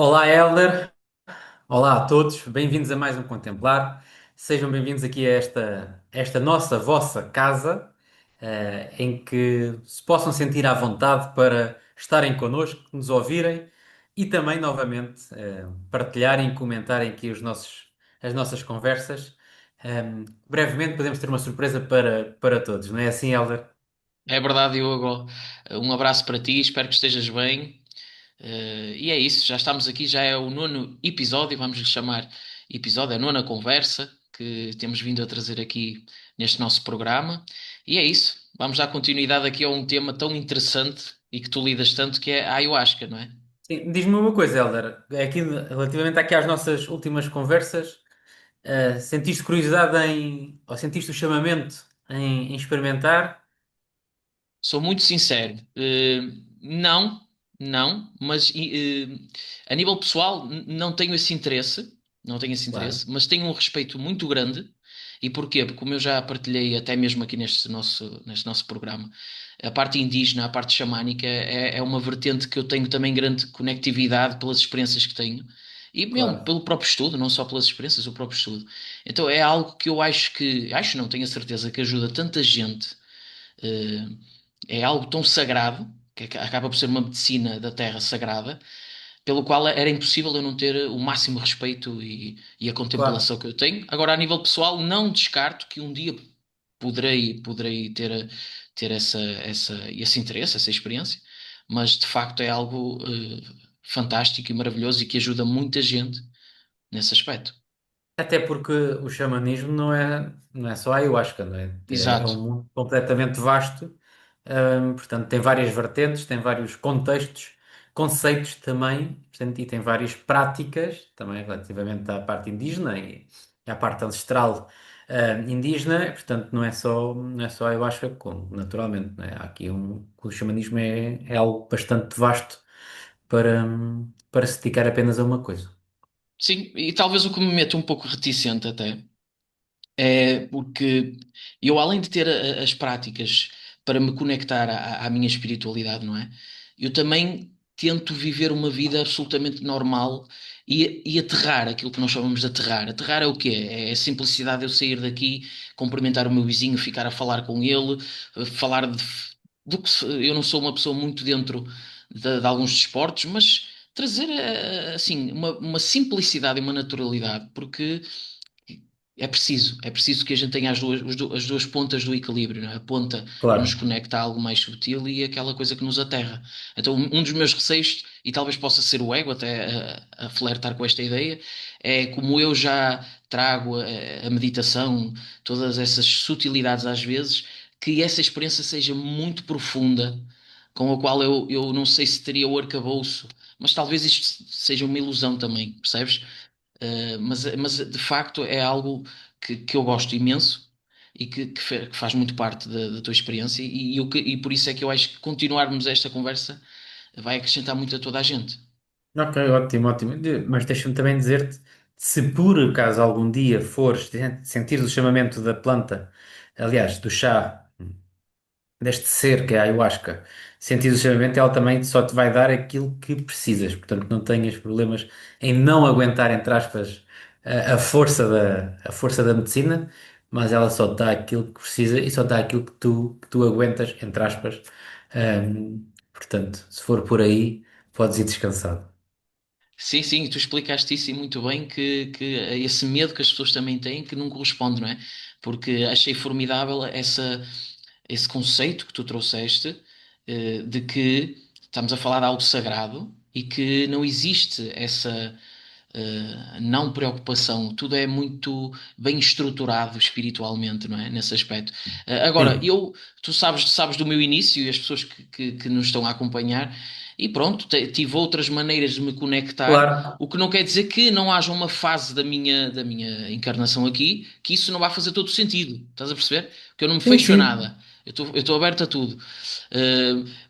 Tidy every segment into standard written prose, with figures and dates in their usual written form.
Olá, Helder. Olá a todos. Bem-vindos a mais um Contemplar. Sejam bem-vindos aqui a esta nossa, vossa casa, em que se possam sentir à vontade para estarem connosco, nos ouvirem e também, novamente, partilharem e comentarem aqui as nossas conversas. Brevemente podemos ter uma surpresa para todos, não é assim, Helder? É verdade, Diogo. Um abraço para ti, espero que estejas bem. E é isso, já estamos aqui, já é o nono episódio, vamos lhe chamar episódio, a nona conversa que temos vindo a trazer aqui neste nosso programa. E é isso, vamos dar continuidade aqui a um tema tão interessante e que tu lidas tanto, que é a ayahuasca, não é? Sim, diz-me uma coisa, Helder. Aqui, relativamente aqui às nossas últimas conversas. Sentiste curiosidade ou sentiste o chamamento em experimentar? Sou muito sincero. Não, não, mas a nível pessoal não tenho esse interesse, não tenho esse Claro, interesse, mas tenho um respeito muito grande. E porquê? Porque como eu já partilhei até mesmo aqui neste nosso programa, a parte indígena, a parte xamânica é uma vertente que eu tenho também grande conectividade pelas experiências que tenho. E mesmo claro. pelo próprio estudo, não só pelas experiências, o próprio estudo. Então é algo que eu acho não, tenho a certeza que ajuda tanta gente. eh, é algo tão sagrado, que acaba por ser uma medicina da terra sagrada, pelo qual era impossível eu não ter o máximo respeito e a Claro. contemplação que eu tenho. Agora, a nível pessoal, não descarto que um dia poderei ter esse interesse, essa experiência, mas de facto é algo fantástico e maravilhoso e que ajuda muita gente nesse aspecto. Até porque o xamanismo não é só a ayahuasca, não é? É Exato. um mundo completamente vasto. Portanto, tem várias vertentes, tem vários contextos, conceitos também, portanto, e tem várias práticas também relativamente à parte indígena e à parte ancestral, indígena. Portanto, não é só a ayahuasca, como naturalmente, não é? O xamanismo é algo bastante vasto para se dedicar apenas a uma coisa. Sim, e talvez o que me mete um pouco reticente até. É porque eu, além de ter as práticas para me conectar à minha espiritualidade, não é? Eu também tento viver uma vida absolutamente normal e aterrar, aquilo que nós chamamos de aterrar. Aterrar é o quê? É a simplicidade de eu sair daqui, cumprimentar o meu vizinho, ficar a falar com ele, falar do que eu não sou uma pessoa muito dentro de alguns desportos, mas trazer assim uma simplicidade e uma naturalidade, porque é preciso que a gente tenha as duas pontas do equilíbrio, não é? A ponta que nos Claro. conecta a algo mais subtil e aquela coisa que nos aterra. Então, um dos meus receios, e talvez possa ser o ego até a flertar com esta ideia, é como eu já trago a meditação, todas essas sutilidades às vezes, que essa experiência seja muito profunda, com a qual eu não sei se teria o arcabouço, mas talvez isto seja uma ilusão também, percebes? Mas de facto é algo que eu gosto imenso e que faz muito parte da tua experiência e por isso é que eu acho que continuarmos esta conversa vai acrescentar muito a toda a gente. Ok, ótimo, ótimo. Mas deixa-me também dizer-te, se por acaso algum dia fores sentir o chamamento da planta, aliás, do chá, deste ser que é a ayahuasca, sentir o chamamento, ela também só te vai dar aquilo que precisas. Portanto, não tenhas problemas em não aguentar, entre aspas, a força da medicina, mas ela só te dá aquilo que precisa e só te dá aquilo que tu aguentas, entre aspas. Portanto, se for por aí, podes ir descansado. Sim, sim, tu explicaste isso e muito bem que esse medo que as pessoas também têm que não corresponde, não é? Porque achei formidável esse conceito que tu trouxeste, de que estamos a falar de algo sagrado e que não existe essa não preocupação, tudo é muito bem estruturado espiritualmente, não é? Nesse aspecto. Agora, Sim, tu sabes do meu início e as pessoas que nos estão a acompanhar, e pronto, tive outras maneiras de me conectar, claro. o que não quer dizer que não haja uma fase da minha encarnação aqui que isso não vai fazer todo sentido, estás a perceber? Que eu não me Sim, fecho a sim. nada, eu estou aberto a tudo.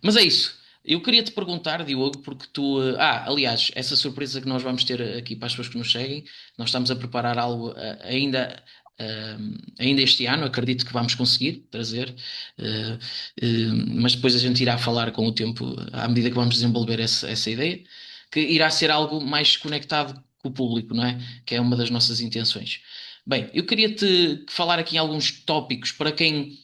Mas é isso. Eu queria te perguntar, Diogo, porque tu. Aliás, essa surpresa que nós vamos ter aqui para as pessoas que nos seguem, nós estamos a preparar algo ainda este ano, acredito que vamos conseguir trazer, eh, mas depois a gente irá falar com o tempo, à medida que vamos desenvolver essa ideia. que irá ser algo mais conectado com o público, não é? Que é uma das nossas intenções. Bem, eu queria-te falar aqui em alguns tópicos para quem,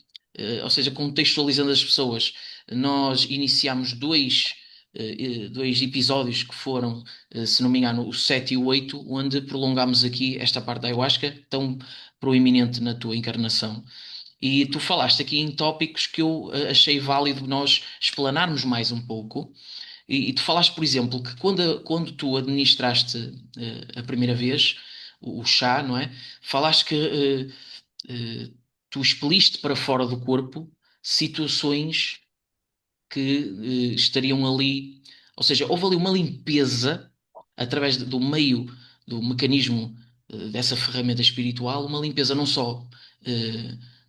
ou seja, contextualizando as pessoas, nós iniciámos dois episódios que foram, se não me engano, o 7 e o 8, onde prolongámos aqui esta parte da ayahuasca, tão proeminente na tua encarnação. E tu falaste aqui em tópicos que eu achei válido nós explanarmos mais um pouco. E tu falaste, por exemplo, que quando tu administraste a primeira vez o chá, não é? Falaste que tu expeliste para fora do corpo situações que estariam ali, ou seja, houve ali uma limpeza através do meio do mecanismo dessa ferramenta espiritual, uma limpeza não só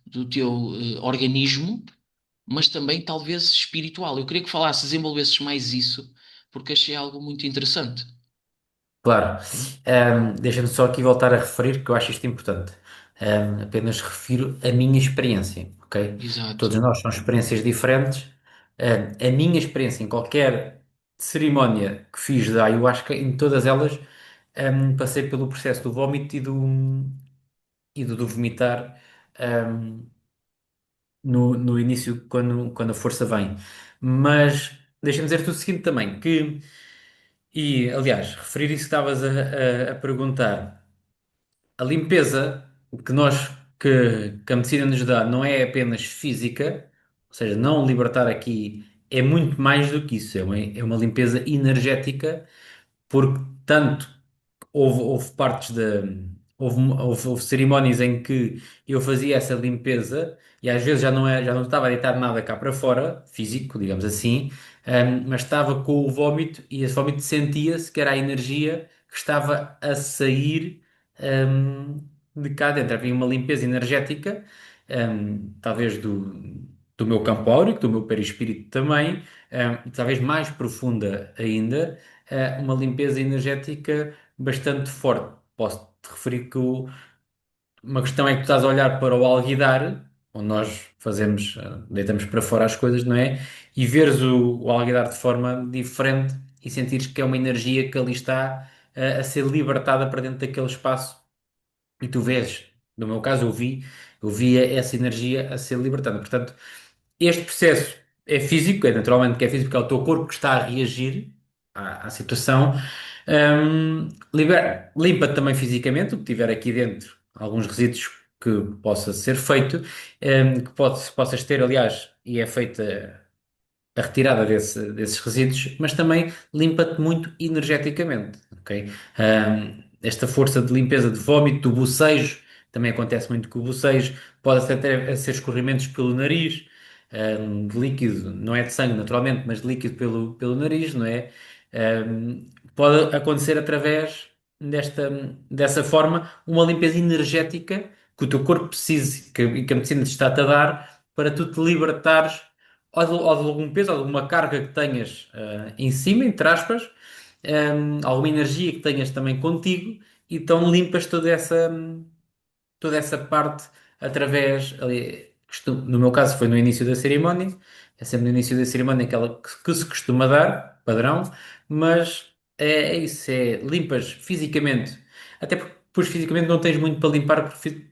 do teu organismo, mas também talvez espiritual. Eu queria que falasses, desenvolvesses mais isso, porque achei algo muito interessante. Claro. Deixa-me só aqui voltar a referir que eu acho isto importante. Apenas refiro a minha experiência, ok? Exato. Todos nós são experiências diferentes. A minha experiência em qualquer cerimónia que fiz da ayahuasca, em todas elas, passei pelo processo do vómito e do vomitar, um, no início, quando a força vem. Mas deixa-me dizer-te o seguinte também, aliás, referir isso que estavas a perguntar. A limpeza que nós que a medicina nos dá não é apenas física, ou seja, não libertar aqui é muito mais do que isso, é uma limpeza energética, porque tanto houve partes houve cerimónias em que eu fazia essa limpeza e às vezes já não estava a deitar nada cá para fora, físico, digamos assim, mas estava com o vómito e esse vómito sentia-se que era a energia que estava a sair, de cá dentro. Havia uma limpeza energética, talvez do meu campo áurico, do meu perispírito também, e talvez mais profunda ainda, uma limpeza energética bastante forte. Posso-te referir que uma questão é que tu estás a olhar para o alguidar, onde nós fazemos, deitamos para fora as coisas, não é? E veres o alguidar de forma diferente e sentires que é uma energia que ali está, a ser libertada para dentro daquele espaço e tu vês, no meu caso eu via essa energia a ser libertada. Portanto, este processo é físico, é naturalmente que é físico, porque é o teu corpo que está a reagir à situação. Limpa também fisicamente o que tiver aqui dentro, alguns resíduos que possa ser feito, possas ter, aliás, e é feita a retirada desses resíduos, mas também limpa-te muito energeticamente, ok? Esta força de limpeza de vômito, do bocejo, também acontece muito com o bocejo, pode até ser escorrimentos pelo nariz, de líquido, não é de sangue naturalmente, mas de líquido pelo nariz, não é? Pode acontecer através dessa forma, uma limpeza energética que o teu corpo precisa e que a medicina te está-te a dar para tu te libertares ou de algum peso, ou de alguma carga que tenhas em cima, entre aspas, alguma energia que tenhas também contigo, e então limpas toda essa parte através, ali, no meu caso foi no início da cerimónia, é sempre no início da cerimónia aquela que se costuma dar, padrão, mas é isso, limpas fisicamente, até porque depois fisicamente não tens muito para limpar, porque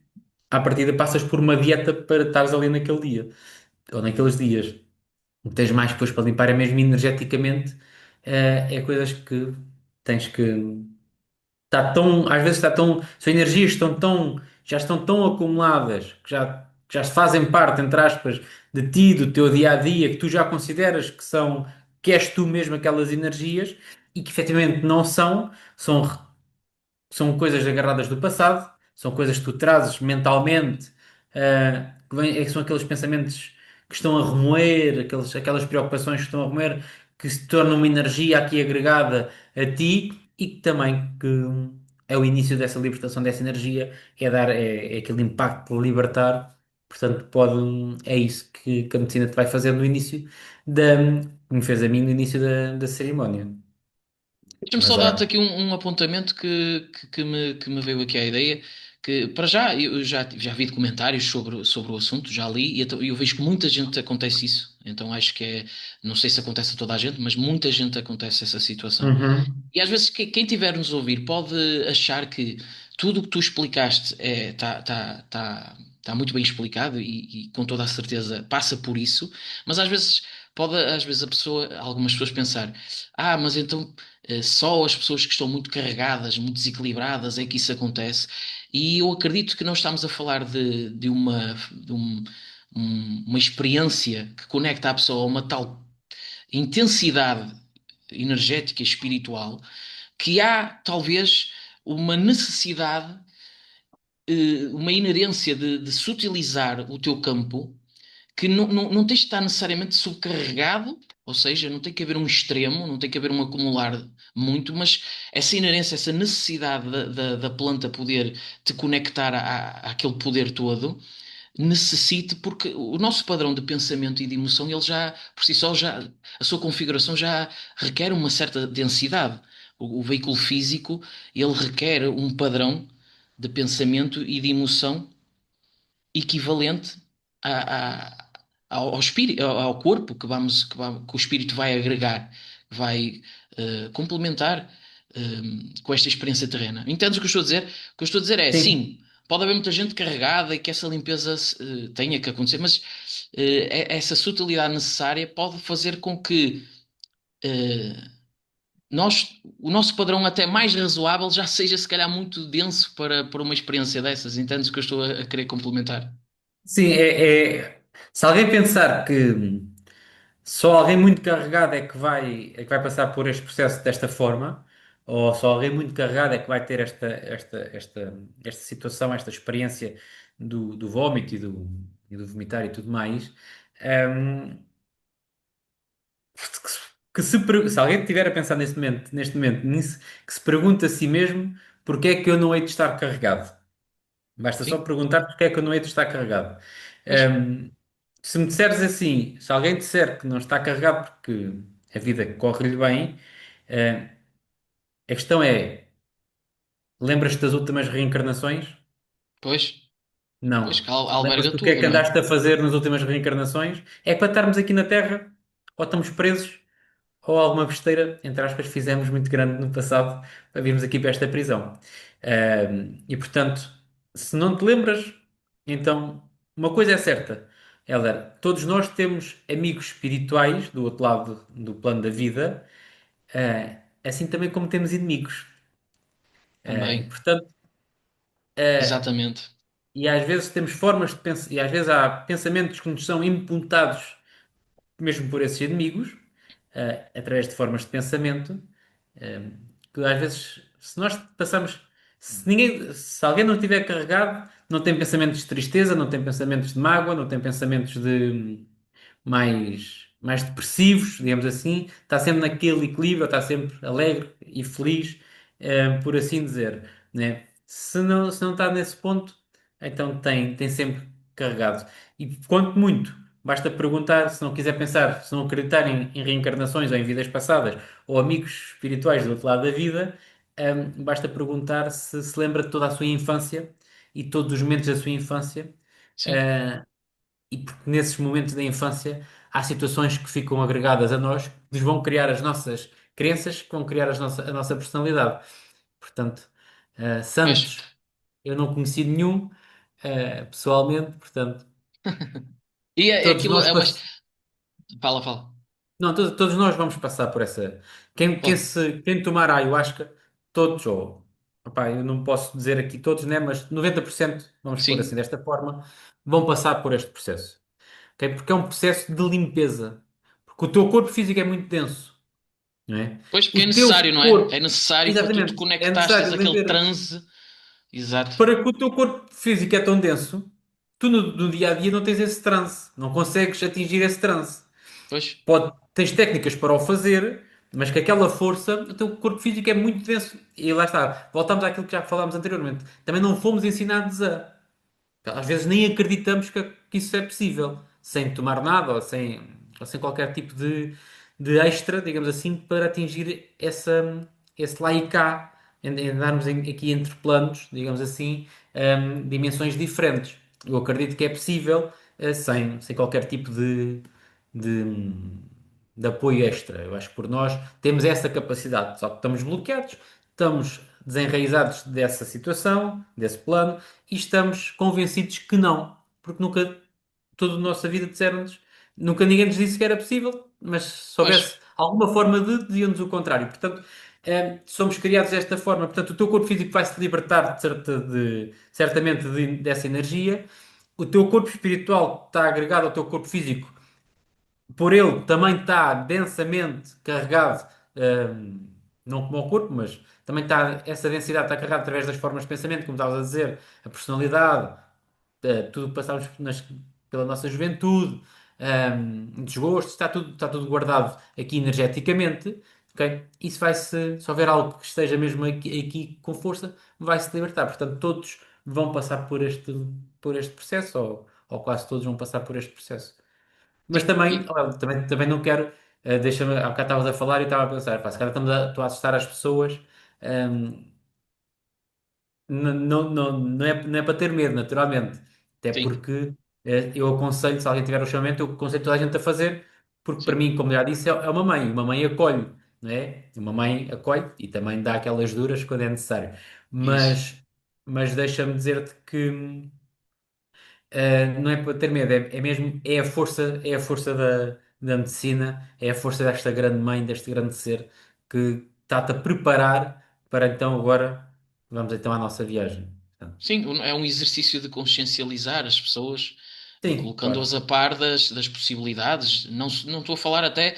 à partida passas por uma dieta para estares ali naquele dia, ou naqueles dias. O que tens mais depois para limpar é mesmo energeticamente, é coisas que tens que. Às vezes são energias que já estão tão acumuladas, que já fazem parte, entre aspas, de ti, do teu dia a dia, que tu já consideras que és tu mesmo aquelas energias e que efetivamente não são coisas agarradas do passado, são coisas que tu trazes mentalmente, são aqueles pensamentos que estão a remoer, aquelas preocupações que estão a remoer, que se tornam uma energia aqui agregada a ti e que também que é o início dessa libertação dessa energia, é aquele impacto de libertar. Portanto, é isso que a medicina te vai fazer no início da, que me fez a mim no início da cerimónia. Deixa-me Mas só dar-te há. aqui um apontamento que me veio aqui à ideia, que para já eu já vi documentários sobre o assunto, já li, e então eu vejo que muita gente acontece isso. Então acho que é, não sei se acontece a toda a gente, mas muita gente acontece essa situação. Uhum. E às vezes quem tiver nos a ouvir pode achar que tudo o que tu explicaste tá muito bem explicado e com toda a certeza passa por isso, mas às vezes algumas pessoas pensar, mas então só as pessoas que estão muito carregadas, muito desequilibradas é que isso acontece. E eu acredito que não estamos a falar de uma experiência que conecta a pessoa a uma tal intensidade energética e espiritual que há talvez uma necessidade, uma inerência de se utilizar o teu campo que não tens de estar necessariamente subcarregado, ou seja, não tem que haver um extremo, não tem que haver um acumular muito, mas essa inerência, essa necessidade da planta poder te conectar àquele poder todo, necessite, porque o nosso padrão de pensamento e de emoção, ele já, por si só, já, a sua configuração já requer uma certa densidade. O veículo físico, ele requer um padrão de pensamento e de emoção equivalente ao espírito, ao corpo que o espírito vai agregar, vai complementar com esta experiência terrena. Entendes o que eu estou a dizer? O que eu estou a dizer é, Sim. sim, pode haver muita gente carregada e que essa limpeza tenha que acontecer, mas essa sutilidade necessária pode fazer com que o nosso padrão até mais razoável já seja se calhar muito denso para uma experiência dessas. Entendes o que eu estou a querer complementar? Sim, se alguém pensar que só alguém muito carregado é que vai passar por este processo desta forma, ou só alguém muito carregado é que vai ter esta situação, esta experiência do vómito e do vomitar e tudo mais, hum, se alguém estiver a pensar neste momento nisso, que se pergunte a si mesmo porque é que eu não hei de estar carregado. Basta só Sim, perguntar porque é que eu não hei de estar carregado. pois, Hum, Se me disseres assim, se alguém disser que não está carregado porque a vida corre-lhe bem, a questão é: lembras-te das últimas reencarnações? pois, pois, Não. que Lembras-te alberga do que é tudo, que não é? andaste a fazer nas últimas reencarnações? É que para estarmos aqui na Terra, ou estamos presos, ou alguma besteira, entre aspas, fizemos muito grande no passado para virmos aqui para esta prisão. E portanto, se não te lembras, então uma coisa é certa, Helder, todos nós temos amigos espirituais do outro lado do plano da vida, assim também como temos inimigos. E Também, portanto, exatamente. e às vezes temos formas de pensar, e às vezes há pensamentos que nos são imputados mesmo por esses inimigos, através de formas de pensamento, eh, que às vezes, se nós passamos, se alguém não estiver carregado, não tem pensamentos de tristeza, não tem pensamentos de mágoa, não tem pensamentos de mais depressivos, digamos assim, está sempre naquele equilíbrio, está sempre alegre e feliz, por assim dizer, né? Se não está nesse ponto, então tem sempre carregado. E quanto muito, basta perguntar, se não quiser pensar, se não acreditar em reencarnações ou em vidas passadas, ou amigos espirituais do outro lado da vida, basta perguntar se lembra de toda a sua infância e todos os momentos da sua infância. Sim, ah, e porque nesses momentos da infância há situações que ficam agregadas a nós, que nos vão criar as nossas crenças, que vão criar a nossa personalidade. Portanto, pois. santos, eu não conheci nenhum, pessoalmente, portanto, E todos aquilo nós, é uma. Fala, fala. não, todos nós vamos passar por essa. Claro. Quem tomar a ayahuasca, todos, ou, opá, eu não posso dizer aqui todos, né, mas 90%, vamos pôr assim Sim. desta forma, vão passar por este processo. Ok? Porque é um processo de limpeza. Porque o teu corpo físico é muito denso, não é? Pois, porque O é teu necessário, não é? É corpo, necessário porque tu te exatamente, é conectastes necessário àquele limpar. transe. Exato. Para que o teu corpo físico é tão denso, tu no dia a dia não tens esse transe, não consegues atingir esse transe. Pois, Tens técnicas para o fazer, mas que aquela força, o teu corpo físico é muito denso. E lá está, voltamos àquilo que já falámos anteriormente. Também não fomos ensinados a. Às vezes nem acreditamos que isso é possível, sem tomar nada ou sem qualquer tipo de extra, digamos assim, para atingir esse lá e cá. em andarmos aqui entre planos, digamos assim, dimensões diferentes. Eu acredito que é possível, sem qualquer tipo de, de apoio extra. Eu acho que por nós temos essa capacidade, só que estamos bloqueados, estamos desenraizados dessa situação, desse plano, e estamos convencidos que não, porque nunca, toda a nossa vida disseram-nos, nunca ninguém nos disse que era possível, mas se Pois, houvesse alguma forma de, diziam-nos o contrário. Portanto, somos criados desta forma. Portanto, o teu corpo físico vai se libertar certamente dessa energia. O teu corpo espiritual está agregado ao teu corpo físico, por ele também está densamente carregado, não como o corpo, mas também está, essa densidade está carregada através das formas de pensamento, como estavas a dizer, a personalidade, tudo o que passámos pela nossa juventude, desgostos, está tudo guardado aqui energeticamente, ok? Isso vai-se, se houver algo que esteja mesmo aqui com força, vai-se libertar. Portanto, todos vão passar por este processo, ou quase todos vão passar por este processo. Mas sim. também, olha, também não quero, deixa-me, há bocado estavas a falar e estava a pensar, pá, se calhar estou a assustar as pessoas, ehm, não é para ter medo, naturalmente. Até Sim, porque eu aconselho, se alguém tiver o chamamento, eu aconselho toda a gente a fazer, porque para sim, mim, como já disse, é uma mãe acolhe, não é? Uma mãe acolhe e também dá aquelas duras quando é necessário. isso. Mas deixa-me dizer-te que não é para ter medo, é mesmo, é a força da medicina, é a força desta grande mãe, deste grande ser que está-te a preparar para então agora, vamos então à nossa viagem. Portanto, Sim, é um exercício de consciencializar as pessoas, sim, colocando-as claro. a par das possibilidades. Não, não estou a falar até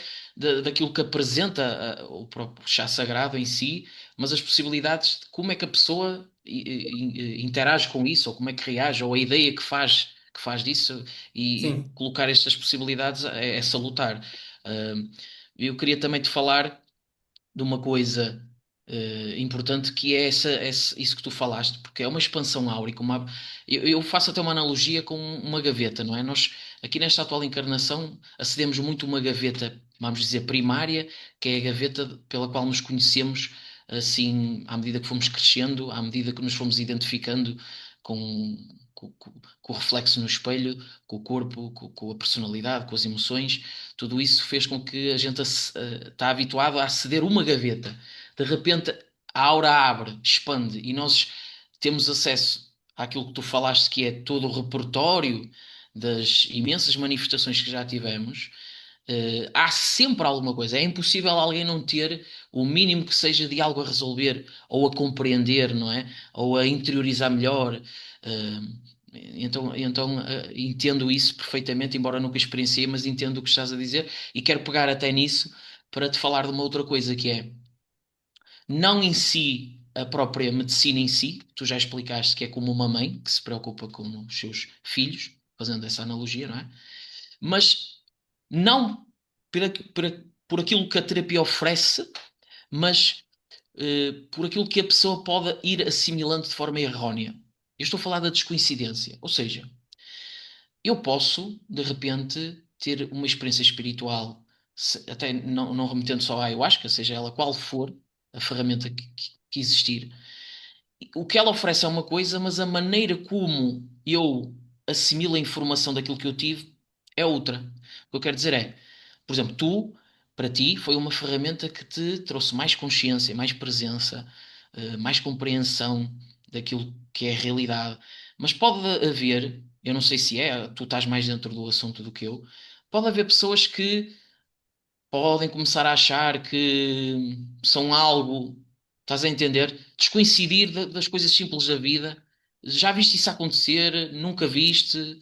daquilo que apresenta o próprio chá sagrado em si, mas as possibilidades de como é que a pessoa interage com isso, ou como é que reage, ou a ideia que faz disso, e Sim, colocar estas possibilidades é salutar. Ahm, eu queria também te falar de uma coisa importante que é isso que tu falaste, porque é uma expansão áurica. Eu faço até uma analogia com uma gaveta, não é? Nós, aqui nesta atual encarnação, acedemos muito a uma gaveta, vamos dizer, primária, que é a gaveta pela qual nos conhecemos, assim, à medida que fomos crescendo, à medida que nos fomos identificando com. Com o reflexo no espelho, com o corpo, com a personalidade, com as emoções, tudo isso fez com que a gente está habituado a aceder a uma gaveta. De repente, a aura abre, expande e nós temos acesso àquilo que tu falaste, que é todo o repertório das imensas manifestações que já tivemos. Há sempre alguma coisa. É impossível alguém não ter o mínimo que seja de algo a resolver ou a compreender, não é? Ou a interiorizar melhor. Então, entendo isso perfeitamente, embora nunca experienciei, mas entendo o que estás a dizer e quero pegar até nisso para te falar de uma outra coisa que é não em si a própria medicina em si, tu já explicaste que é como uma mãe que se preocupa com os seus filhos, fazendo essa analogia, não é? Mas não por aquilo que a terapia oferece, mas por aquilo que a pessoa pode ir assimilando de forma errónea. Eu estou a falar da descoincidência, ou seja, eu posso, de repente, ter uma experiência espiritual, até não remetendo só à ayahuasca, seja ela qual for a ferramenta que existir. O que ela oferece é uma coisa, mas a maneira como eu assimilo a informação daquilo que eu tive é outra. O que eu quero dizer é, por exemplo, para ti, foi uma ferramenta que te trouxe mais consciência, mais presença, mais compreensão daquilo que é a realidade. Mas pode haver, eu não sei se é, tu estás mais dentro do assunto do que eu, pode haver pessoas que podem começar a achar que são algo, estás a entender? Descoincidir das coisas simples da vida. Já viste isso acontecer? Nunca viste?